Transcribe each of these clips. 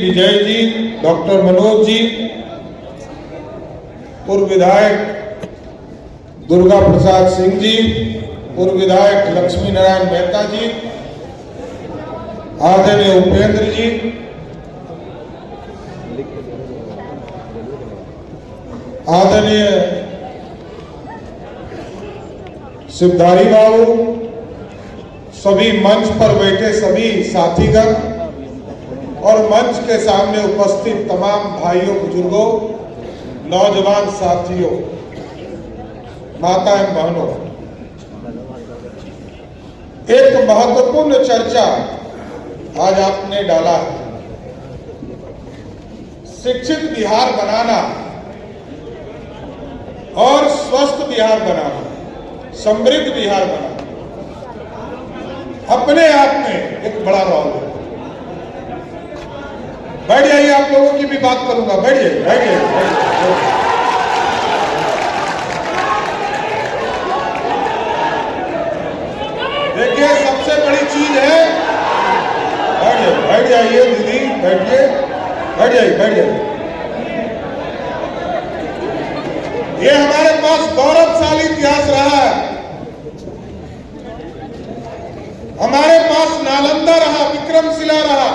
Vijay ji, doctor Manoj ji, पूर्व विधायक दुर्गा प्रसाद सिंह जी, पूर्व विधायक लक्ष्मी नारायण मेहता जी, आदरणीय उपेंद्र जी, आदरणीय शिवधारी बाबू, सभी मंच पर बैठे सभी साथीगण और मंच के सामने उपस्थित तमाम भाइयों बुजुर्गों, नौजवान साथियों, माता एवं बहनों, एक महत्वपूर्ण चर्चा आज आपने डाला है। शिक्षित बिहार बनाना और स्वस्थ बिहार बनाना, समृद्ध बिहार बनाना अपने आप में एक बड़ा रोल है। बैठ जाइए, आप लोगों की भी बात करूंगा। बैठ जाइए, बैठ जाइए। देखिए, सबसे बड़ी चीज है, बैठ जाइए दीदी, बैठिए, बैठ जाइए, बैठ जाइए। ये हमारे पास गौरवशाली इतिहास रहा है। हमारे पास नालंदा रहा, विक्रमशिला रहा,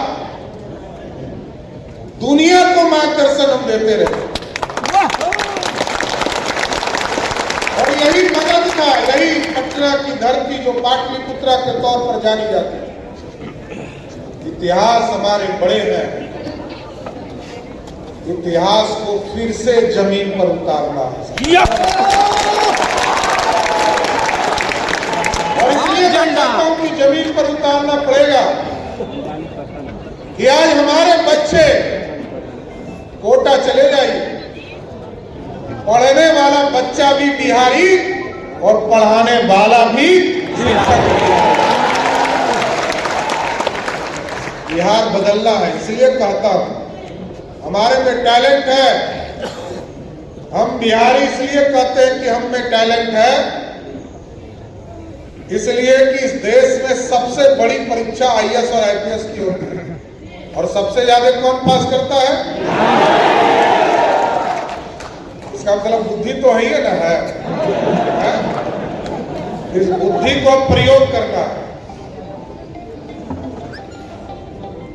दुनिया को मार्गदर्शन हम देते रहे। और यही मगध का, यही पटना की धरती जो पाटलिपुत्रा के तौर पर जानी जाती है। इतिहास हमारे बड़े हैं, इतिहास को फिर से जमीन पर उतारना है। और इसलिए मैं कहता हूं कि जमीन पर उतारना पड़ेगा कि आज हमारे बच्चे कोटा चले जाइए, पढ़ने वाला बच्चा भी बिहारी और पढ़ाने वाला भी शिक्षक। बिहार बदलना है, इसलिए कहता हूं हमारे में टैलेंट है। हम बिहारी इसलिए कहते हैं कि हम में टैलेंट है, इसलिए कि इस देश में सबसे बड़ी परीक्षा आईएएस और आईपीएस की होती है। और सबसे ज्यादा कौन पास करता है? इसका मतलब बुद्धि तो है ही ना, है? इस बुद्धि को प्रयोग करना है,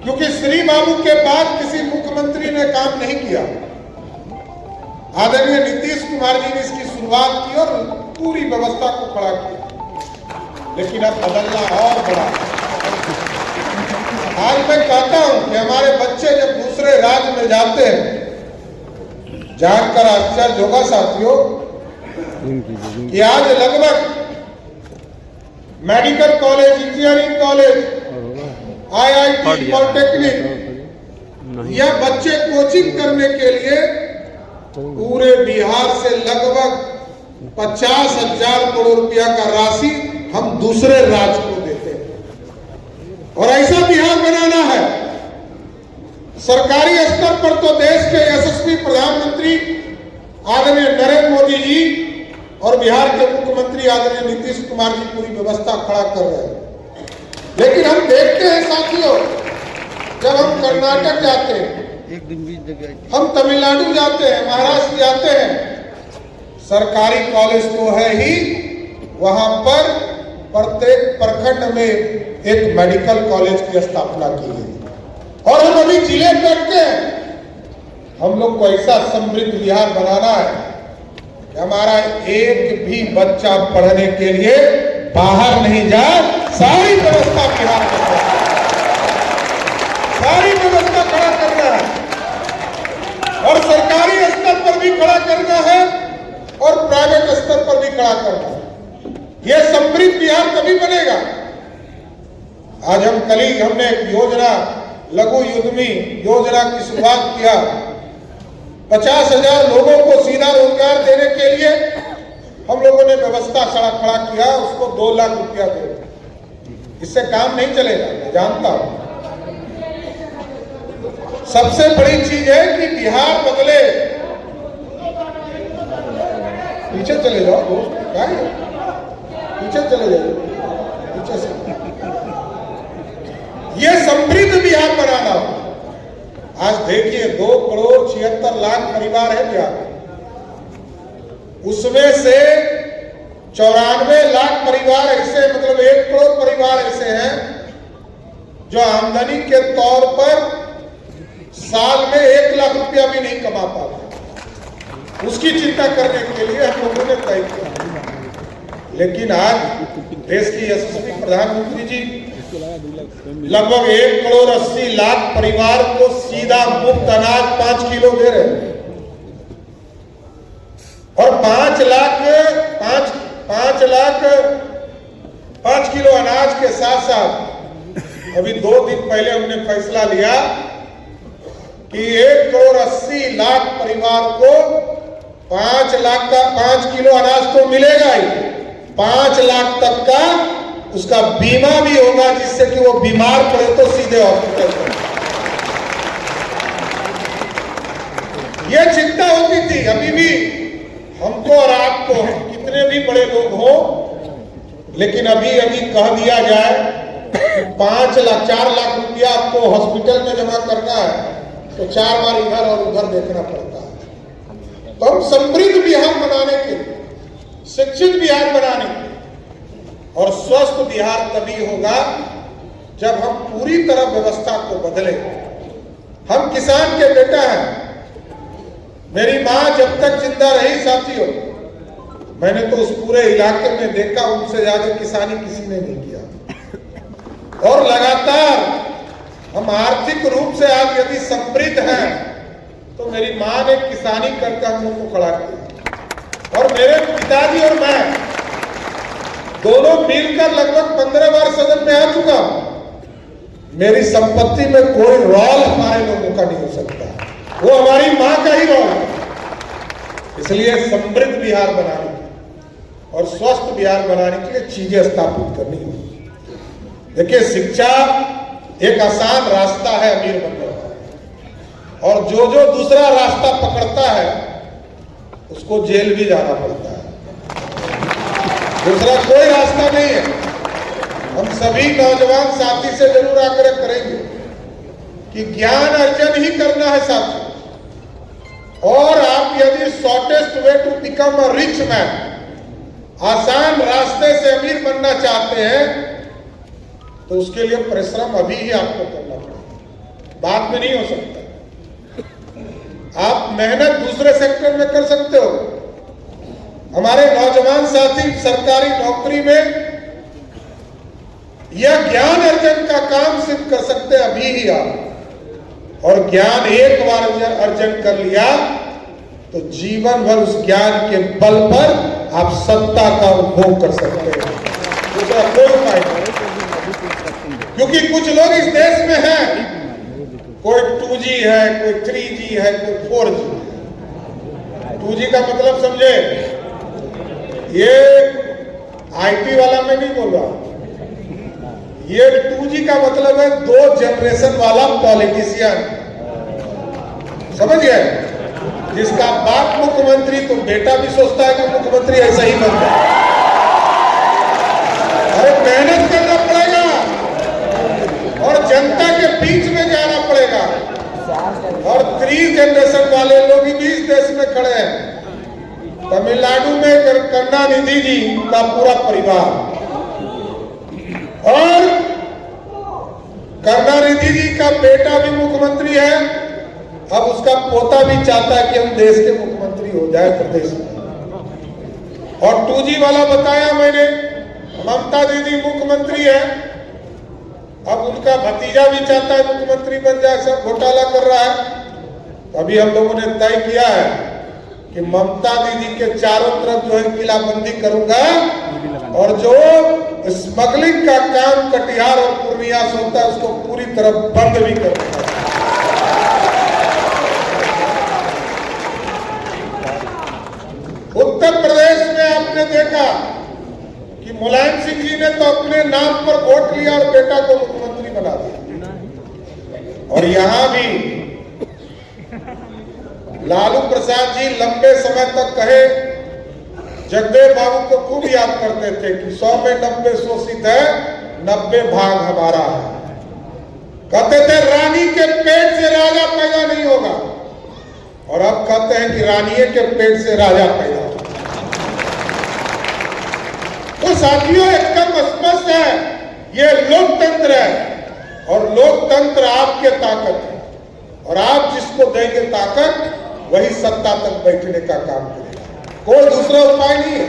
क्योंकि श्री बाबू के बाद किसी मुख्यमंत्री ने काम नहीं किया। आदरणीय नीतीश कुमार जी ने इसकी शुरुआत की और पूरी व्यवस्था को खड़ा किया, लेकिन अब बदलना और बड़ा। आज मैं कहता हूं कि हमारे बच्चे जब दूसरे राज्य में जाते हैं, जानकर आश्चर्य होगा साथियों कि आज लगभग medical college, engineering college, IIT, polytechnic, यह बच्चे कोचिंग करने के लिए पूरे बिहार से लगभग 50,000 करोड़ रुपया का राशि हम दूसरे राज्य को देते हैं। और ऐसा बिहार बनाना है। सरकारी स्तर पर तो देश के यशस्वी प्रधानमंत्री आदरणीय नरेंद्र मोदी जी और बिहार के मुख्यमंत्री आदरणीय नीतीश कुमार जी पूरी व्यवस्था खड़ा कर रहे हैं। लेकिन हम देखते हैं साथियों, जब हम कर्नाटक जाते हैं, हम तमिलनाडु जाते हैं, महाराष्ट्र जाते हैं, सरकारी कॉलेज तो है ही, वहां पर प्रत्येक प्रखंड में एक मेडिकल कॉलेज की स्थापना की गई। और हम अभी जिले करते हैं, हम लोग को ऐसा समृद्ध बिहार बनाना है कि हमारा एक भी बच्चा पढ़ने के लिए बाहर नहीं जाए। सारी व्यवस्था बिहार में, सारी व्यवस्था खड़ा करना है और सरकारी स्तर पर भी खड़ा करना है और प्राइवेट स्तर पर भी खड़ा करना है। यह समृद्ध बिहार तभी बनेगा। आज हमने एक योजना, लघु उद्यमी योजना की शुरुआत किया। 50,000 लोगों को सीधा रोजगार देने के लिए हम लोगों ने व्यवस्था खड़ा किया, उसको 2 लाख रुपया दे। इससे काम नहीं चलेगा, मैं जानता हूं। सबसे बड़ी चीज है कि बिहार बदले। पीछे चले जाओ दोस्त, क्या है? पीछे चले जाइए, पीछे से। ये समृद्ध बिहार बनाना। आज देखिए 2,76,00,000 परिवार है बिहार में, उसमें से 94 लाख परिवार ऐसे, मतलब 1 करोड़ परिवार ऐसे हैं जो आमदनी के तौर पर साल में 1 लाख रुपया भी नहीं कमा पाते। उसकी चिंता करने के लिए हम लोगों ने तय किया। लेकिन आज देश की यशस्वी प्रधानमंत्री जी लगभग 1,80,00,000 परिवार को सीधा मुफ्त अनाज 5 किलो दे रहे हैं और 5 किलो अनाज के साथ साथ अभी 2 दिन पहले हमने फैसला लिया कि 1,80,00,000 परिवार को 5 लाख का 5 किलो अनाज तो मिलेगा ही, 5 लाख तक का उसका बीमा भी होगा, जिससे कि वो बीमार पड़े तो सीधे हॉस्पिटल में। ये चिंता होती थी, अभी भी हमको और आपको, कितने भी बड़े लोग हो, लेकिन अभी कह दिया जाए 4 लाख रुपया आपको हॉस्पिटल में जमा करना है तो 4 बार इधर और उधर देखना पड़ता है। तो हम समृद्ध बिहार बनाने के लिए, शिक्षित बिहार बनाने के लिए और स्वस्थ बिहार तभी होगा जब हम पूरी तरह व्यवस्था को बदले। हम किसान के बेटा हैं। मेरी मां जब तक जिंदा रही साथियों, मैंने तो उस पूरे इलाके में देखा, उनसे ज्यादा किसानी किसी ने नहीं किया। और लगातार हम आर्थिक रूप से आज यदि समृद्ध हैं तो मेरी मां ने किसानी करके हम लोग को खड़ा किया। और मेरे पिताजी और मैं दोनों मिलकर लगभग 15 बार सदन में आ चुका हूं। मेरी संपत्ति में कोई रोल हमारे लोगों का नहीं हो सकता, वो हमारी मां का ही रोल है। इसलिए समृद्ध बिहार बनाने और स्वस्थ बिहार बनाने के लिए चीजें स्थापित करनी होगी। देखिए, शिक्षा एक आसान रास्ता है अमीर बनने का, और जो दूसरा रास्ता पकड़ता है उसको जेल भी जाना पड़ता है। दूसरा कोई रास्ता नहीं है। हम सभी नौजवान साथी से जरूर आग्रह करेंगे कि ज्ञान अर्जन ही करना है साथी, और आप यदि shortest way to become a rich man, आसान रास्ते से अमीर बनना चाहते हैं तो उसके लिए परिश्रम अभी ही आपको करना पड़ेगा, बाद में नहीं हो सकता। आप मेहनत दूसरे सेक्टर में कर सकते हो। हमारे नौजवान साथी सरकारी नौकरी में या ज्ञान अर्जन का काम सिर्फ कर सकते हैं अभी ही आप। और ज्ञान एक बार अर्जन कर लिया तो जीवन भर उस ज्ञान के बल पर आप सत्ता का उपभोग कर सकते हैं, दूसरा कोई उपाय नहीं। क्योंकि कुछ लोग इस देश में हैं, कोई 2G है, कोई 3G है, कोई 4G है। 2G का मतलब समझे, ये IT वाला मैं नहीं बोल रहा, ये 2G का मतलब है 2 जनरेशन वाला पॉलिटिशियन, समझ गए? जिसका बाप मुख्यमंत्री तो बेटा भी सोचता है कि मुख्यमंत्री ऐसा ही बनता है। अरे मेहनत करना पड़ेगा और जनता के बीच में जाना पड़ेगा। और 3 जनरेशन वाले लोग भी इस देश में खड़े हैं। तमिलनाडु में करुणानिधि जी का पूरा परिवार, और करुणानिधि जी का बेटा भी मुख्यमंत्री है। अब उसका पोता भी चाहता है कि हम देश के मुख्यमंत्री हो जाए प्रदेश में। और 2G वाला बताया मैंने, ममता दीदी मुख्यमंत्री है, अब उनका भतीजा भी चाहता है मुख्यमंत्री बन जाए, सब घोटाला कर रहा है। अभी हम लोगों ने तय किया है कि ममता दीदी के चारों तरफ जो है किलाबंदी करूंगा, और जो स्मगलिंग का काम कटिहार और पूर्णिया से होता है उसको पूरी तरह बंद भी करूंगा। उत्तर प्रदेश में आपने देखा कि मुलायम सिंह जी ने तो अपने नाम पर वोट लिया और बेटा को मुख्यमंत्री बना दिया। और यहां भी लालू प्रसाद जी लंबे समय तक कहे, जगदेव बाबू को खूब याद करते थे कि 100 में 90 शोषित है, 90 भाग हमारा है। कहते थे रानी के पेट से राजा पैदा और अब कहते हैं कि रानिये के पेट से राजा पैदा हो। तो साथियों एकदम स्पष्ट है, ये लोकतंत्र है और लोकतंत्र आपके ताकत है और आप जिसको देंगे ताकत वही सत्ता तक बैठने का काम करेगा, कोई दूसरा उपाय नहीं है।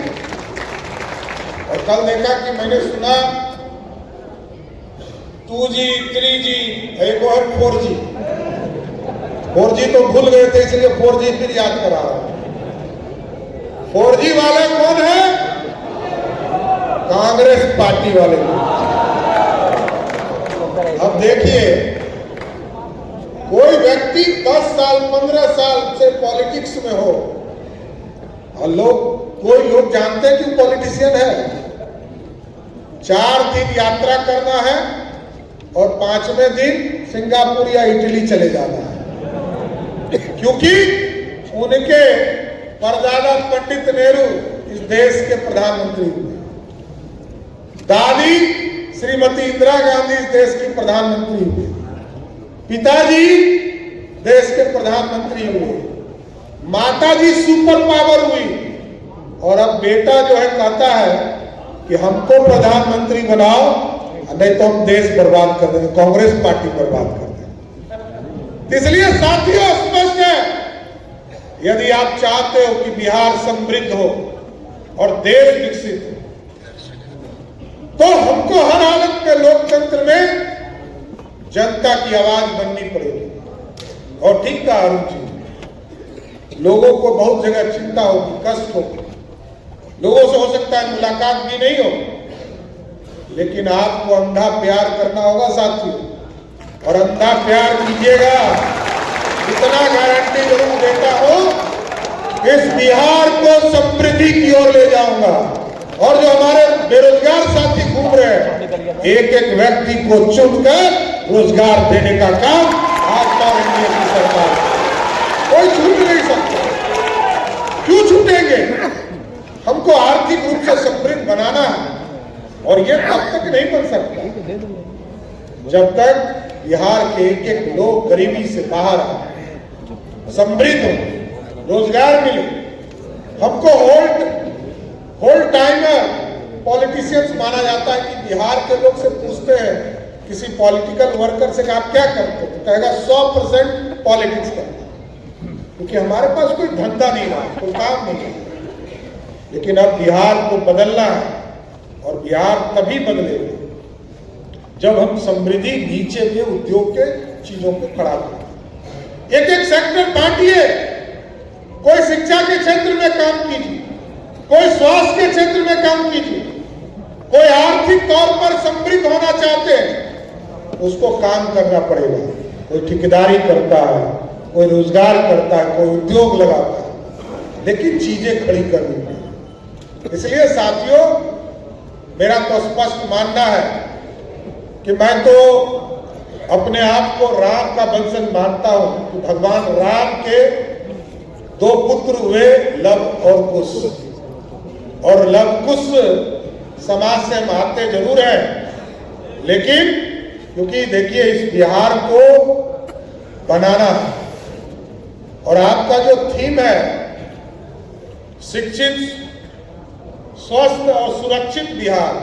और कल देखा कि मैंने सुना 2G 3G एक और 4G 4G तो भूल गए थे इसलिए 4G फिर याद करा रहा हूं। 4G वाला कौन है? कांग्रेस पार्टी वाले। अब देखिए, कोई व्यक्ति 10 साल 15 साल से पॉलिटिक्स में हो और कोई लोग जानते हैं कि पॉलिटिशियन है, 4 दिन यात्रा करना है और 5वें दिन सिंगापुर या इटली चले जाना है, क्योंकि उनके परदादा पंडित नेहरू इस देश के प्रधानमंत्री हुए, दादी श्रीमती इंदिरा गांधी इस देश की प्रधानमंत्री हुए, पिताजी देश के प्रधानमंत्री हुए, माताजी सुपर पावर हुई और अब बेटा जो है कहता है कि हमको प्रधानमंत्री बनाओ नहीं तो हम देश बर्बाद कर देंगे, कांग्रेस पार्टी बर्बाद कर देंगे। इसलिए साथियों स्पष्ट है, यदि आप चाहते हो कि बिहार समृद्ध हो और देश विकसित हो तो हमको हर हालत में लोकतंत्र में जनता की आवाज बननी पड़ेगी। और ठीक कहा अरुण जी, लोगों को बहुत जगह चिंता होगी, कष्ट होगी, लोगों से हो सकता है मुलाकात भी नहीं हो, लेकिन आपको अंधा प्यार करना होगा साथियों, और अंधा प्यार कीजिएगा। इतना गारंटी जरूर देता हूं, इस बिहार को समृद्धि की ओर ले जाऊंगा। और जो हमारे बेरोजगार साथी घूम रहे हैं, एक एक व्यक्ति को चुनकर रोजगार देने का काम भाजपा और एनडीए की सरकार, कोई छूट नहीं सकता। क्यों छूटेंगे? हमको आर्थिक रूप से समृद्ध बनाना है और ये तब तक नहीं बन सकता जब तक बिहार के एक एक लोग गरीबी से बाहर आए, समृद्ध हो, रोजगार मिले। हमको होल्ड टाइमर पॉलिटिशियंस माना जाता है कि बिहार के लोग से पूछते हैं किसी पॉलिटिकल वर्कर से कि आप क्या करते हो, कहेगा 100% पॉलिटिक्स करते, क्योंकि हमारे पास कोई धंधा नहीं रहा, कोई काम नहीं है। लेकिन अब बिहार को बदलना है और बिहार तभी बदलेगा जब हम समृद्धि नीचे के उद्योग के चीजों को खड़ा करें। एक एक सेक्टर बांटिए, कोई शिक्षा के क्षेत्र में काम कीजिए, कोई स्वास्थ्य के क्षेत्र में काम कीजिए, कोई आर्थिक तौर पर समृद्ध होना चाहते हैं उसको काम करना पड़ेगा। कोई ठेकेदारी करता है, कोई रोजगार करता है, कोई उद्योग लगाता है, लेकिन चीजें खड़ी करनी पड़ेगी। इसलिए साथियों, मेरा तो स्पष्ट मानना है कि मैं तो अपने आप को राम का वंशज मानता हूं कि भगवान राम के 2 पुत्र हुए, लव और कुश, और लव कुश समाज से हम आते जरूर हैं, लेकिन क्योंकि देखिए इस बिहार को बनाना है और आपका जो थीम है शिक्षित, स्वस्थ और सुरक्षित बिहार,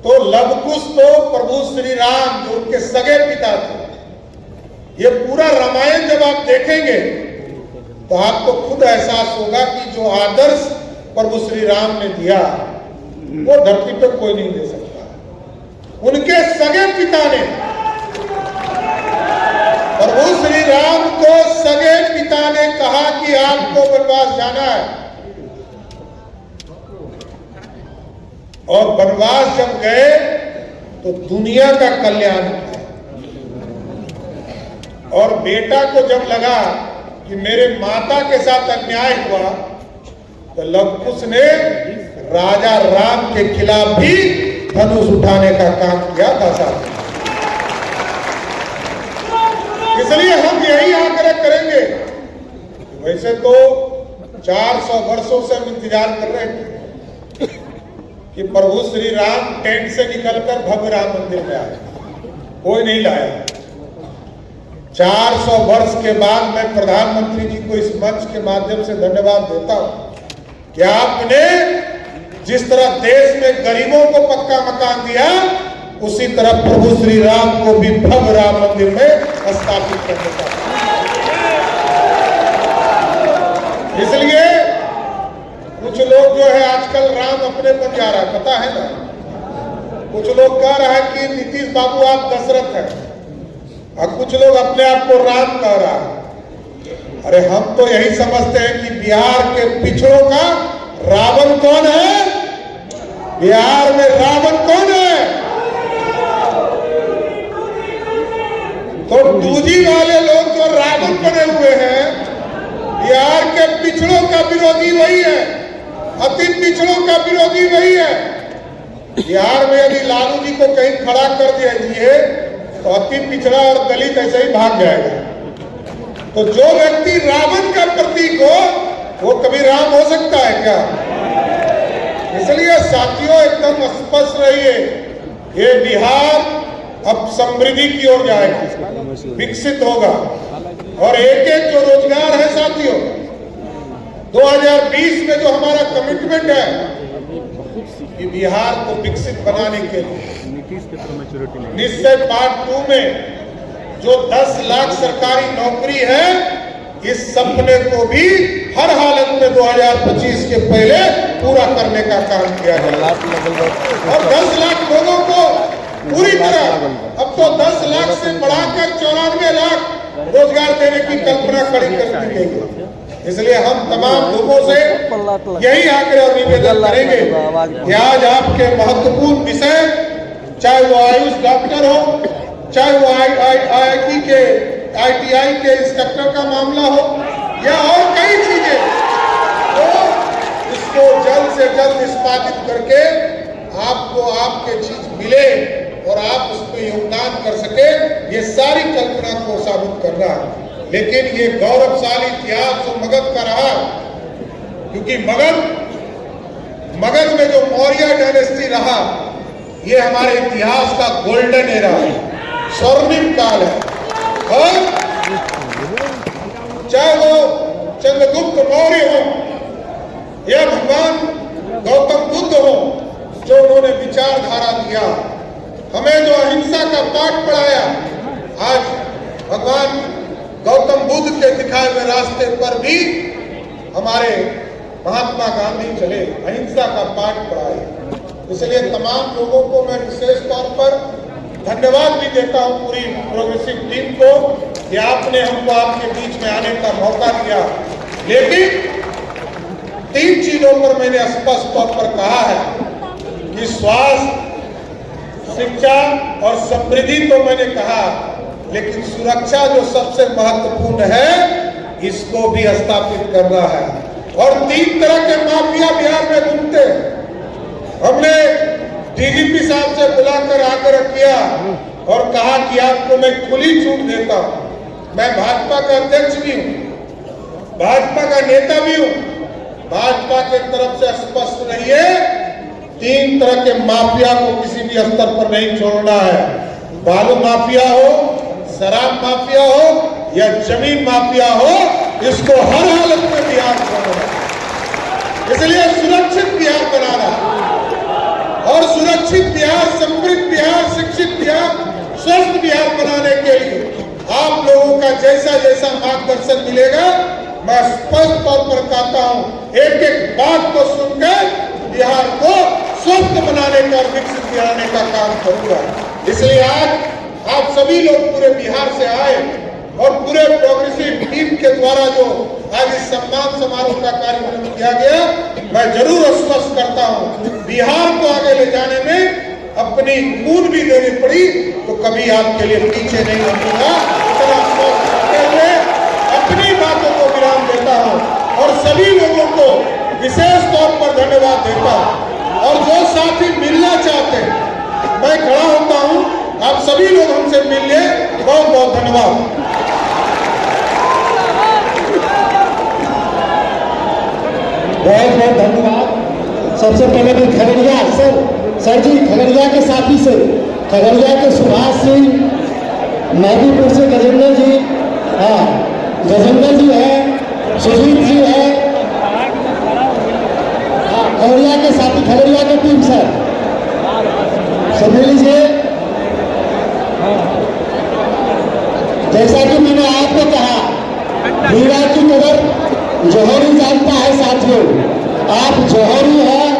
तो लवकुश तो प्रभु श्री राम जो उनके सगे पिता थे। ये पूरा रामायण जब आप देखेंगे तो आपको खुद एहसास होगा कि जो आदर्श प्रभु श्री राम ने दिया वो धरती पर कोई नहीं दे सकता। उनके सगे पिता ने, प्रभु श्री राम को सगे पिता ने कहा कि आपको वनवास जाना है, और वनवास जब गए तो दुनिया का कल्याण किया। और बेटा को जब लगा कि मेरे माता के साथ अन्याय हुआ तो लवकुश ने राजा राम के खिलाफ भी धनुष उठाने का काम किया था साहब। इसलिए हम यही आग्रह करेंगे। वैसे तो 400 वर्षों से हम इंतजार कर रहे थे कि प्रभु श्री राम टेंट से निकलकर भव्य राम मंदिर में आए, कोई नहीं लाया। 400 वर्ष के बाद मैं प्रधानमंत्री जी को इस मंच के माध्यम से धन्यवाद देता हूं कि आपने जिस तरह देश में गरीबों को पक्का मकान दिया, उसी तरह प्रभु श्री राम को भी भव्य राम मंदिर में स्थापित करने का। इसलिए कुछ लोग जो है आजकल राम अपने बन जा रहा है, पता है ना। कुछ लोग कह रहा है कि नीतीश बाबू आप दशरथ हैं, और कुछ लोग अपने आप को राम कह रहा है। अरे हम तो यही समझते हैं कि बिहार के पिछड़ों का रावण कौन है? बिहार में रावण कौन है? तो 2G वाले लोग जो रावण बने हुए हैं, बिहार के पिछड़ों का विरोधी वही है, अति पिछड़ों का विरोधी वही है। बिहार में यदि लालू जी को कहीं खड़ा कर दीजिए तो अति पिछड़ा और दलित ऐसे ही भाग जाएगा। तो जो व्यक्ति रावण का प्रतीक हो वो कभी राम हो सकता है क्या? इसलिए साथियों एकदम स्पष्ट रहिए, ये बिहार अब समृद्धि की ओर जाएगा, विकसित होगा। और एक एक जो रोजगार है साथियों, 2020 में जो हमारा कमिटमेंट है कि बिहार को विकसित बनाने के लिए निश्चय पार्ट 2 में जो 10 लाख सरकारी नौकरी है, इस सपने को भी हर हालत में 2025 के पहले पूरा करने का काम किया जाएगा। और 10 लाख लोगों को पूरी तरह, अब तो 10 लाख से बढ़ाकर 94 लाख रोजगार देने की कल्पना खड़ी कर दी गई है। इसलिए हम तमाम लोगों से यही आग्रह और निवेदन करेंगे कि आज आपके महत्वपूर्ण विषय, चाहे वो आयुष डॉक्टर हो, चाहे वो IIT के ITI के इंस्ट्रक्टर का मामला हो, या और कई चीजें, तो इसको जल्द से जल्द निष्पादित करके आपको आपके चीज मिले और आप उसमें योगदान कर सके, ये सारी कल्पना को साबित कर रहा है। लेकिन ये गौरवशाली इतिहास जो मगध का रहा, क्योंकि मगध में जो मौर्य डायनेस्टी रहा, ये हमारे इतिहास का गोल्डन एरा है, स्वर्णिम काल है। और चाहे वो चंद्रगुप्त मौर्य हो या भगवान गौतम बुद्ध हो, जो उन्होंने विचारधारा दिया, हमें जो अहिंसा का पाठ पढ़ाया, आज भगवान गौतम बुद्ध के दिखाए हुए रास्ते पर भी हमारे महात्मा गांधी चले, अहिंसा का पाठ पढ़ाए। इसलिए तमाम लोगों को मैं विशेष तौर पर धन्यवाद भी देता हूं, पूरी प्रोग्रेसिव टीम को, कि आपने हमको आपके बीच में आने का मौका दिया। लेकिन 3 चीजों पर मैंने स्पष्ट तौर पर कहा है कि स्वास्थ्य, शिक्षा और समृद्धि तो मैंने कहा, लेकिन सुरक्षा जो सबसे महत्वपूर्ण है, इसको भी स्थापित करना है। और 3 तरह के माफिया बिहार में घूमते हैं। हमने DGP साहब से बुलाकर आग्रह किया और कहा कि आपको मैं खुली छूट देता हूं, मैं भाजपा का अध्यक्ष भी हूं, भाजपा का नेता भी हूं, भाजपा के तरफ से स्पष्ट रहिए, 3 तरह के माफिया को किसी भी स्तर पर नहीं छोड़ना है। बालू माफिया हो, शराब माफिया हो या जमीन माफिया हो, इसको हर हालत में बिहार छोड़ना है। इसलिए सुरक्षित बिहार बनाना और सुरक्षित बिहार, समृद्ध बिहार, शिक्षित बिहार, स्वस्थ बिहार बनाने के लिए आप लोगों का जैसा जैसा मार्गदर्शन मिलेगा, मैं स्पष्ट तौर पर कहता हूं, एक एक बात को सुनकर बिहार को स्वस्थ बनाने का, विकसित बनाने का काम करूंगा। इसलिए आज आप सभी लोग पूरे बिहार से आए और पूरे प्रोग्रेसिव टीम के द्वारा जो आज इस सम्मान समारोह का कार्यक्रम किया गया, मैं जरूर आश्वस्त करता हूं, बिहार को आगे ले जाने में अपनी खून भी देनी पड़ी तो कभी आपके लिए पीछे नहीं हटूंगा। अपनी बातों को विराम देता हूं और सभी लोगों को विशेष तौर पर धन्यवाद देता हूं। और जो साथी मिलना चाहते हैं, मैं खड़ा होता हूं, आप सभी लोग हमसे मिलिए। बहुत बहुत धन्यवाद। बहुत बहुत धन्यवाद। सबसे पहले भी खगड़िया सर जी, खगड़िया के साथी से, खगड़िया के सुभाष सिंह नादीपुर से गजेंद्र जी, हाँ गजेंद्र जी है, सुजीत जी है, हाँ खगड़िया के साथी, खगड़िया के टीम सर सब मिल लीजिए। जैसा कि मैंने आपको कहा, हीरा की कदर जौहरी जानता है साथियों, आप जौहरी हैं